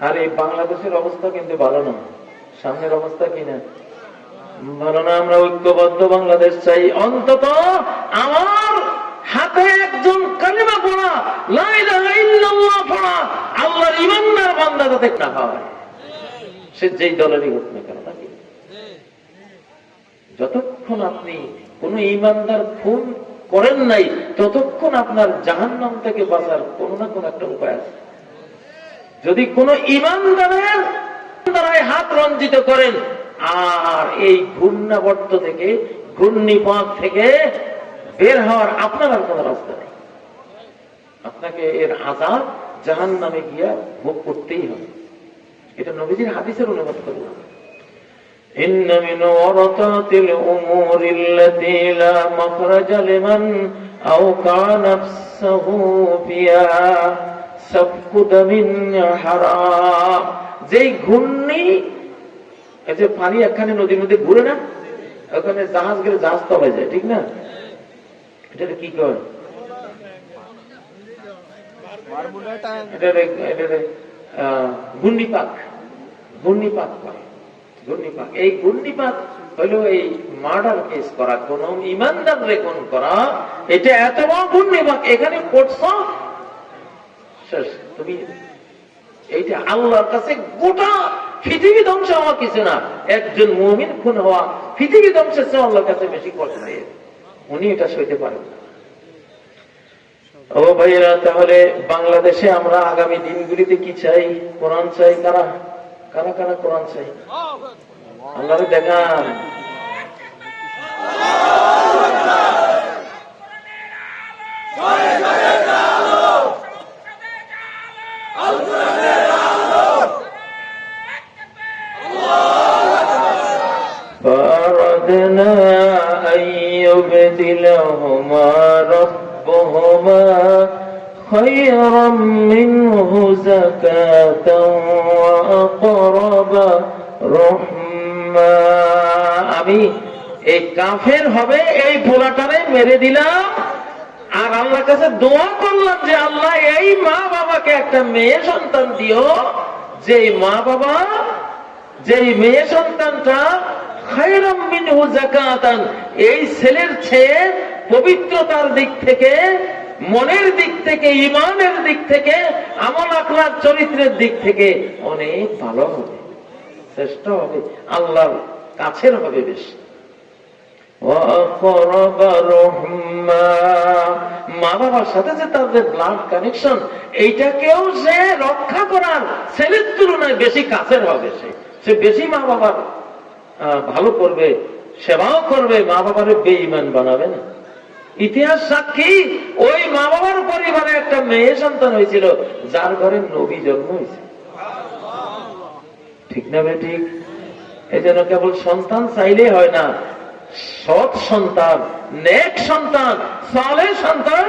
আর এই বাংলাদেশের অবস্থা কিন্তু ভালো না, সামনের অবস্থা কিনা ভালো না। আমরা ঐক্যবদ্ধ বাংলাদেশ চাই। অন্তত আমার হাতে একজন কালিমা পড়া, লা ইলাহা ইল্লাল্লাহ পড়া আল্লাহর ইমানদার বান্দা যাতে না হয়, সে যেই দলেরই হোক না কেন। নাকি যতক্ষণ আপনি কোন ইমানদার খুন করেন নাই, ততক্ষণ আপনার জাহান্নাম থেকে বাঁচার কোন না কোন একটা উপায় আছে। যদি কোন ইমানদারের দ্বারাই হাত রঞ্জিত করেন, আর এই ঘূর্ণাবর্ত থেকে, ঘূর্ণিপাত থেকে বের হওয়ার আপনার আর কোন রাস্তা নেই। আপনাকে এর আযাব জাহান্নামে গিয়া ভোগ করতেই হবে। এটা নবীজির হাদিসের অনুবাদ করলাম। ইন্না মিন ওয়ারাতাতিল উমুরিল্লাতী লা মাখরাজা লিমান আও কানা নাফসুহু ফিহা সাফকু দামিন হারাম। যেই ঘূর্ণি, এই যে পানি একখানে নদীর মধ্যে ঘুরে না, ওখানে জাহাজ গেলে জাহাজ তলায় যায়, ঠিক না? এটা কি কয়? ঘূর্ণিপাক। ঘূর্ণিপাক কয়, ঘূর্ণিপাক। এই ঘূর্ণিপাক হইল এই মার্ডার কেস করা, কোন ইমানদার রেকন করা, এটা এত বড় ঘূর্ণিপাক। এখানে পড়ছ শেষ। তুমি এইটা আল্লাহর কাছে গোটা পৃথিবী ধ্বংস হওয়া কিছু না। একজন মুমিন খুন হওয়া পৃথিবী ধ্বংসের চেয়ে আল্লাহর কাছে বেশি কষ্ট নেই। উনি এটা সইতে পারেন। ও ভাইয়েরা, তাহলে বাংলাদেশে আমরা আগামী দিনগুলিতে কি চাই? কোরআন চাই। কারা কারা কারা কোরআন চাই? আল্লাহরে দেখান। فأردنا أن يبدلهما ربهما خيرا منه زكاة وأقرب رحما। আমি এই কাফের হবে এই পোলাটারে মেরে দিলাম, আর আল্লাহর কাছে দোয়া করলাম যে আল্লাহ এই মা বাবাকে একটা মেয়ে সন্তান দিও, যে মা বাবা, যে মেয়ে সন্তানটা খায়রাম মিনহু যাকাতান, এই ছেলের চেয়ে পবিত্রতার দিক থেকে, মনের দিক থেকে, ঈমানের দিক থেকে, আমল আখলাক চরিত্রের দিক থেকে অনেক ভালো হবে, শ্রেষ্ঠ হবে, আল্লাহর কাছের হবে বেশি। মা বাবার সাথে যে তাদের ব্লাড কানেকশন, এইটাকেও সে রক্ষা করার ছেলের তুলনায় বেশি কাছের হবে। সে বেশি মা বাবার ভালো করবে, সেবাও করবে, মা বাবার বেঈমান বানাবে না। ইতিহাস সাক্ষী, ওই মা বাবার পরিবারে একটা মেয়ে সন্তান হয়েছিল যার ঘরে নবী জন্ম হয়েছে। ঠিক না বে ঠিক? এই জন্য কেবল সন্তান চাইলে হয় না, সৎ সন্তান, নেক সন্তান, সালেহ সন্তান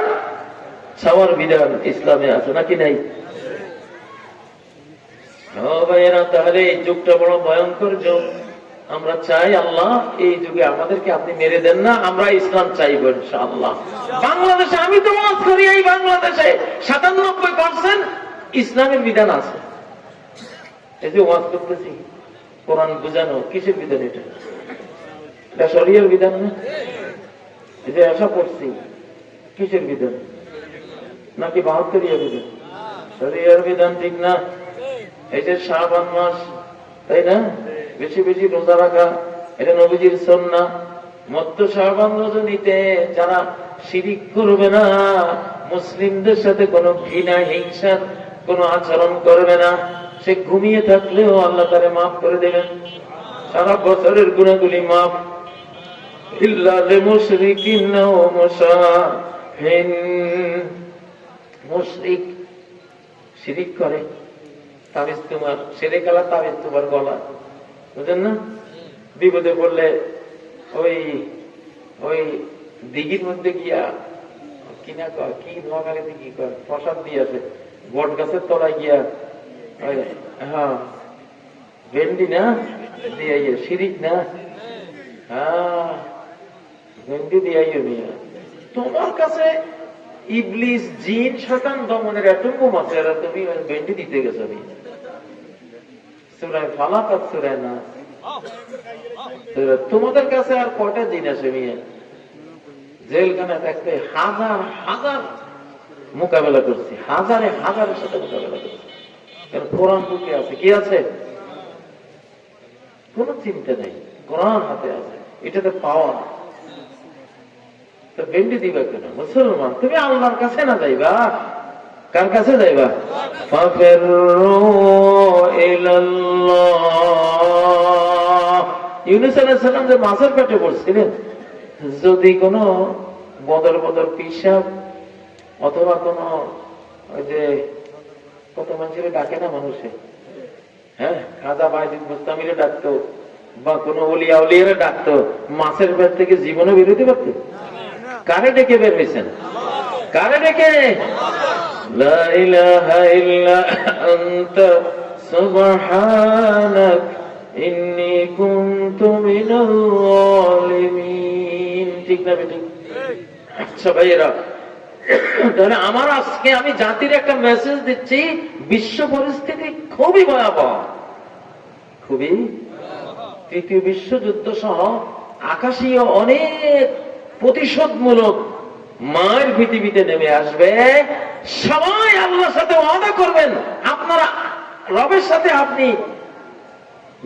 চাওয়ার বিধান ইসলামে আছে নাকি নাই? ভাইয়েরা, তাহলে এই যুগটা বড় ভয়ঙ্কর যুগ। আমরা চাই আল্লাহ এই যুগে আমাদেরকে আপনি মেরে দেন না, আমরা ইসলাম চাইব ইনশাআল্লাহ। বাংলাদেশে আমি তো ওয়াজ করি, এই বাংলাদেশে 97% ইসলামের বিধান আছে। এই যে ওয়াজ করতেছি, কোরআন বুঝানো, কিসের বিধান? এটা শরিয়ার বিধান না? এই যে আশা করছি, কিসের বিধান? নাকি 72 বিধান? শরিয়ার বিধান, ঠিক না? এই যে শাবান মাস, তাই না, বেশি বেশি রোজা রাখা, এটা নবীজির সুন্নাহ। মধ্য শাবান রজনীতে যারা শিরিক করবে না, মুসলিমদের সাথে কোনো ঘৃণা, হিংসার কোন আচরণ করবে না, সে ঘুমিয়ে থাকলেও আল্লাহ তারে মাফ করে দেবেন। সারা বছরের গুনাহগুলি মাফ। ইল্লা লিল-মুশরিকিন ওয়া মুশাহিন। মুশরিক শিরিক করে, তাবিজ তোমার ছেলে গলা, তাবিজ তোমার গলা, বুঝেন না? বিপদে পড়লে ওই ওই দিঘির মধ্যে গিয়া কিনা কয়, কি নোয়াখালীতে কি কয়, প্রসাদ দিয়েছে, বট গাছের তলায় গিয়া, হ্যাঁ ভেন্ডি না দিয়ে শিরিক না, হ্যাঁ ভেন্ডি দিয়ে মিয়া। তোমার কাছে ইবলিস, জিন, শয়তান দমনের অ্যাটম বোম আছে, আর তুমি ভেন্ডি দিতে গেছো। সূরা ফালাক আর সূরা নাস। তোমাদের কাছে আর কয়টা দিন আছে মিয়া? জেলখানা থাকতে হাজার হাজার মোকাবেলা করছি, হাজারে হাজারের সাথে মোকাবেলা করছি। কারণ কোরআন বুকে আছে, কি আছে? কোন চিন্তা নেই, কোরআন হাতে আছে, এটাতে পাওয়া। তো বেন্ডি দিবা কেন? মুসলমান তুমি আল্লাহর কাছে না যাইবা, কার কাছে যাইবা? ইউনূস আলাইহিস সালাম যে মাছের পেটে পড়ছিলেন, যদি কোন বদর বদর পিসাব অথবা কোন ওই যে কত মানুষের ডাকে না মানুষে, হ্যাঁ, খাজা বাইজিদ মুস্তামিরে ডাকতো বা কোন ওলিয়া উলিয়ারে ডাকতো, মাছের পেট থেকে জীবনে বেরোতে পারত? কারে ডেকে বের হয়েছেন? কারে ডেকে? লা ইলাহা ইল্লা আনতা সুবহানাক ইন্নী কুনতু মিনাল যালিমিন। ঠিক না বেটি? আচ্ছা ভাইয়েরা, তাহলে আমার আজকে আমি জাতির একটা মেসেজ দিচ্ছি, বিশ্ব পরিস্থিতি খুবই ভয়াবহ, খুবই। তৃতীয় বিশ্বযুদ্ধ সহ আকাশীয় অনেক প্রতিশোধমূলক মায়ের পৃথিবীতে নেমে আসবে। সবাই আল্লাহর সাথে ওয়াদা করবেন, আপনারা রবের সাথে আপনি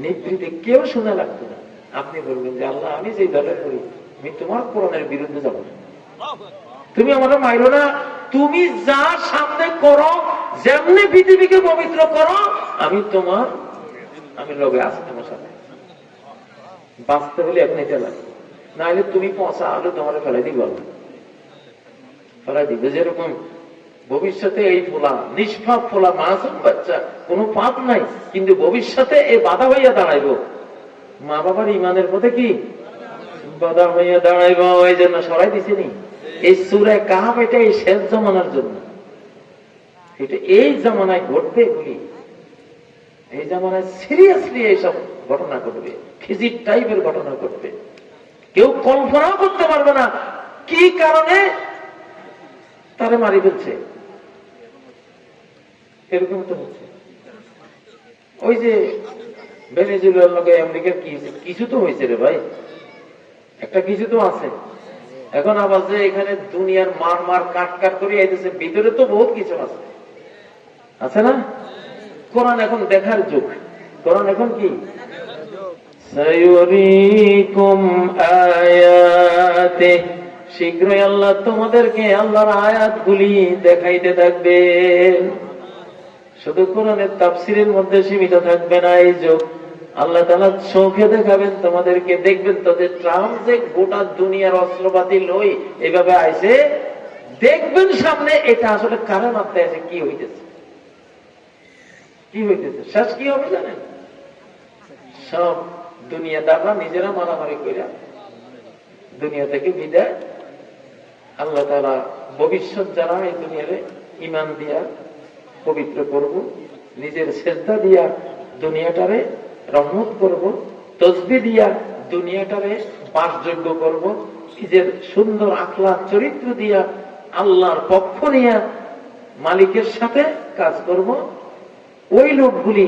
নিবৃত্তি, কেউ শুনে লাগতো না। আপনি বলবেন যে আল্লাহ, আমি যে দলে করি, আমি তোমার কোরআনের বিরুদ্ধে যাব না, তুমি আমার মাইরো না, তুমি যা সামনে করো, যেমনি পৃথিবীকে পবিত্র করো, আমি লগে আছি তোমার সাথে। বাঁচতে হলে এখন এটা লাগে, না হলে তুমি পচা আলো তোমার ফেলাই দিবে, ফেলাই দিবে। যেরকম ভবিষ্যতে এই ফোলা, নিষ্পাপ ফোলা, মাসুম বাচ্চা, কোনো পাপ নাই, কিন্তু ভবিষ্যতে এই বাধা হইয়া দাঁড়াইব, মা বাবার ইমানের পথে কি বাধা হইয়া দাঁড়াইব। এই জন্য সরাই দিছেনি এই সূরা কাহাফ, এটা এই শেষ জামানার জন্য, এটা এই জামানায় ঘটবে। এগুলি এই জামানায় সিরিয়াসলি এইসব ঘটনা ঘটবে, খিজির টাইপের ঘটনা ঘটবে। কেউ কল্পনাও করতে পারবে না কি কারণে তারে মারি ফেলছে। এরকম তো হচ্ছে। ওই যে ভেনেজুয়েলার লোকে আমেরিকার কি হয়েছে? কিছু তো হয়েছে রে ভাই, একটা কিছু তো আছে। এখন আবার যে এখানে দুনিয়ার মার মার কাট কাট করে আইতেছে, ভিতরে তো বহুত কিছু আছে, আছে না? কোরআন এখন দেখার যুগ। কোরআন এখন কি? সায়ুরিকুম আয়াতি, শীঘ্রই আল্লাহ তোমাদেরকে আল্লাহর আয়াতগুলি দেখাইতে থাকবেন। শুধু কোরআনের তাফসীরের মধ্যে সীমিত থাকবে না এই যুগ, আল্লাহ তাআলা চোখে দেখাবেন তোমাদেরকে। দেখবেন তো যে ট্রাম্প যে গোটা দুনিয়ার অস্ত্রপাতি লই এভাবে আইছে, দেখবেন সামনে এটা আসলে কারণ মাত্রায় আছে, কি হইতেছে, কি হইতেছে, শেষ কি হবে জানেন? সব দুনিয়াদাররা নিজেরা মারামারি করে দুনিয়া থেকে বিদায়। আল্লাহ তাআলা ভবিষ্যৎ যারা এই দুনিয়ারে ঈমান দিয়া পবিত্র করব, নিজের সেজদা দিয়া দুনিয়াটারে রহমত করব, তসবিহ দিয়া দুনিয়াটারে বাসযোগ্য করব, নিজের সুন্দর আখলাক চরিত্র দিয়া আল্লাহর পক্ষ নিয়ে মালিকের সাথে কাজ করব। ওই লোকগুলি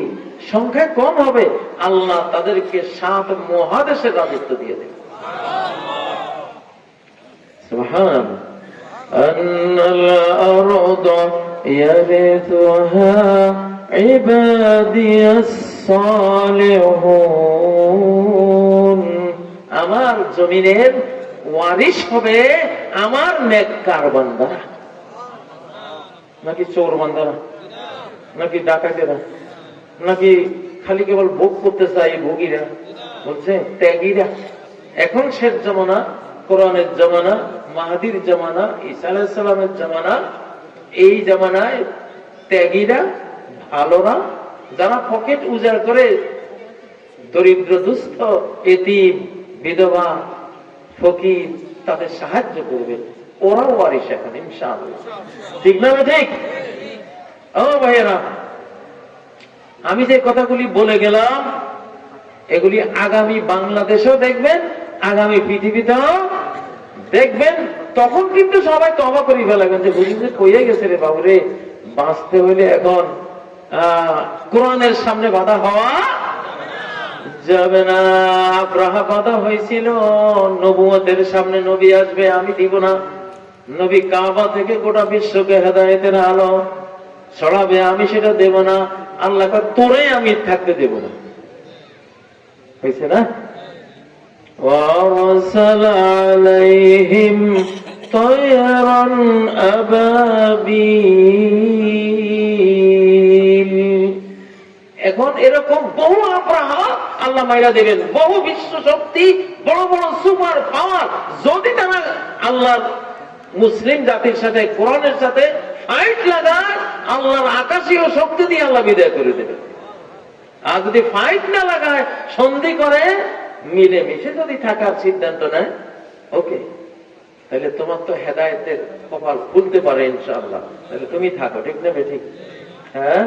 সংখ্যায় কম হবে, আল্লাহ তাদেরকে 7 মহাদেশের রাজত্ব দিয়ে দেবে। সুবহান আন্নাল আরদা ইয়ারিথুহা ইবাদিয়াস সালিহুন, আমার জমিনের ওয়ারিশ হবে আমার নেককার বান্দারা। নাকি চোর বান্দারা, নাকি ডাকাতেরা, নাকি খালি কেবল ভোগ করতে চাই ভোগীরা, বলছে ত্যাগীরা। এখন শেষ জামানা, কোরআনের জামানা, মাহাদির জামানা, ঈসা আলাইহিস সালামের জামানা। এই জামানায় ত্যাগীরা, ভালোরা, যারা পকেট উজাড় করে দরিদ্র দুস্থ এতিম বিধবা ফকির তাদের সাহায্য করবে, ওরাও ওয়ারিশ এখন ইনশাআল্লাহ। ঠিক না? ঠিক। ও ভাইয়েরা, আমি যে কথাগুলি বলে গেলাম এগুলি আগামী বাংলাদেশেও দেখবেন, আগামী পৃথিবীতেও দেখবেন। তখন কিন্তু সবাই তওবা করে ফেলাবেন যে বুঝি যে কইয়ে গেছে রে বাবু রে, বাঁচতে হইলে এখন কোরআনের সামনে বাধা হওয়া যাবে না। আব্রাহা বাধা হয়েছিল, নবুয়তের সামনে নবী আসবে আমি দিব না, নবী কাবা থেকে গোটা বিশ্বকে হেদায়েতের আলো ছড়াবে আমি সেটা দেব না, আল্লাহ তোরে আমি থাকতে দেব না। হয়েছে না? وَأَرْسَلَ عَلَيْهِمْ طَيْرًا أَبَابِيلَ। এখন এরকম বহু আব্রাহা আল্লাহ মাইরা দেবেন, বহু বিশ্ব শক্তি, বড় বড় সুপার পাওয়ার, যদি তারা আল্লাহর মুসলিম জাতির সাথে কোরআনের সাথে ফাইট লাগায়, আল্লাহর আকাশীয় শক্তি দিয়ে আল্লাহ বিদায় করে দেবে। আর যদি ফাইট না লাগায়, সন্ধি করে, মিলেমিশে যদি থাকার সিদ্ধান্ত নেয়, ওকে, তাহলে তোমার তো হেদায়েতের কপাল খুলতে পারে ইনশাআল্লাহ, তাহলে তুমি থাকো, ঠিক না? ঠিক, হ্যাঁ।